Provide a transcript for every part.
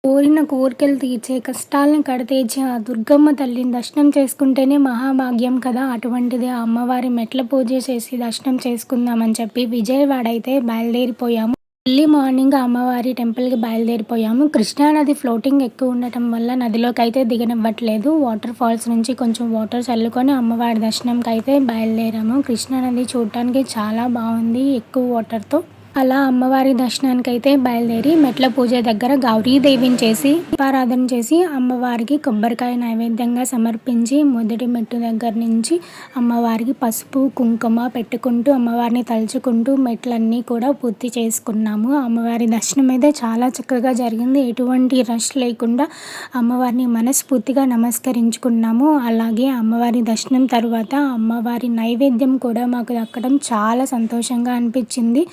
కోరిన కోరికలు తీర్చే, కష్టాలను కడతీర్చే ఆ దుర్గమ్మ తల్లిని దర్శనం చేసుకుంటేనే మహాభాగ్యం కదా! అటువంటిది ఆ అమ్మవారి మెట్ల పూజ చేసి దర్శనం చేసుకుందామని చెప్పి విజయవాడ అయితే బయలుదేరిపోయాము. ఎర్లీ మార్నింగ్ అమ్మవారి టెంపుల్‌కి బయలుదేరిపోయాము. కృష్ణా నది ఫ్లోటింగ్ ఎక్కువ ఉండటం వల్ల నదిలోకైతే దిగనివ్వట్లేదు. వాటర్ ఫాల్స్ నుంచి కొంచెం వాటర్ చల్లుకొని అమ్మవారి దర్శనంకైతే బయలుదేరాము. కృష్ణా నది చూడటానికి చాలా బాగుంది ఎక్కువ వాటర్‌తో. అలా అమ్మవారి దర్శనానికైతే బయలుదేరి మెట్ల పూజ దగ్గర గౌరీదేవిని చేసి దీపారాధన చేసి అమ్మవారికి కొబ్బరికాయ నైవేద్యంగా సమర్పించి మొదటి మెట్టు దగ్గర నుంచి అమ్మవారికి పసుపు కుంకుమ పెట్టుకుంటూ అమ్మవారిని తలుచుకుంటూ మెట్లన్నీ కూడా పూర్తి చేసుకున్నాము. అమ్మవారి దర్శనం అయితే చాలా చక్కగా జరిగింది. ఎటువంటి రష్ లేకుండా అమ్మవారిని మనస్ఫూర్తిగా నమస్కరించుకున్నాము. అలాగే అమ్మవారి దర్శనం తర్వాత అమ్మవారి నైవేద్యం కూడా మాకు దక్కడం చాలా సంతోషంగా అనిపించింది.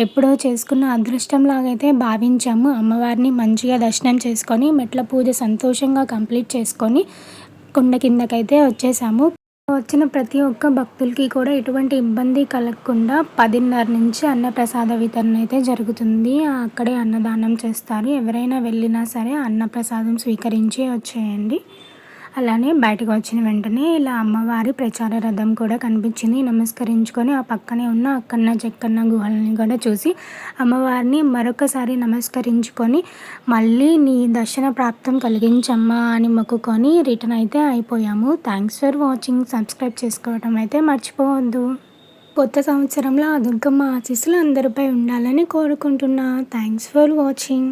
ఎప్పుడో చేసుకున్న అదృష్టం లాగైతే భావించాము. అమ్మవారిని మంచిగా దర్శనం చేసుకొని మెట్ల పూజ సంతోషంగా కంప్లీట్ చేసుకొని కొండ కిందకైతే వచ్చేసాము. వచ్చిన ప్రతి ఒక్క భక్తులకి కూడా ఎటువంటి ఇబ్బంది కలగకుండా 10:30 నుంచి అన్నప్రసాద వితరణ అయితే జరుగుతుంది. అక్కడే అన్నదానం చేస్తారు. ఎవరైనా వెళ్ళినా సరే అన్నప్రసాదం స్వీకరించి వచ్చేయండి. అలానే బయటకు వచ్చిన వెంటనే ఇలా అమ్మవారి ప్రచార రథం కూడా కనిపించింది. నమస్కరించుకొని ఆ పక్కనే ఉన్న అక్కన్న చెక్కన్న గుహలని కూడా చూసి అమ్మవారిని మరొకసారి నమస్కరించుకొని మళ్ళీ నీ దర్శన ప్రాప్తం కలిగించమ్మా అని మొక్కుకొని రిటర్న్ అయితే అయిపోయాము. Thanks for watching. సబ్స్క్రైబ్ చేసుకోవడం అయితే మర్చిపోవద్దు. కొత్త సంవత్సరంలో ఆ దుర్గమ్మ ఆశీస్సులు అందరిపై ఉండాలని కోరుకుంటున్నా. Thanks for watching.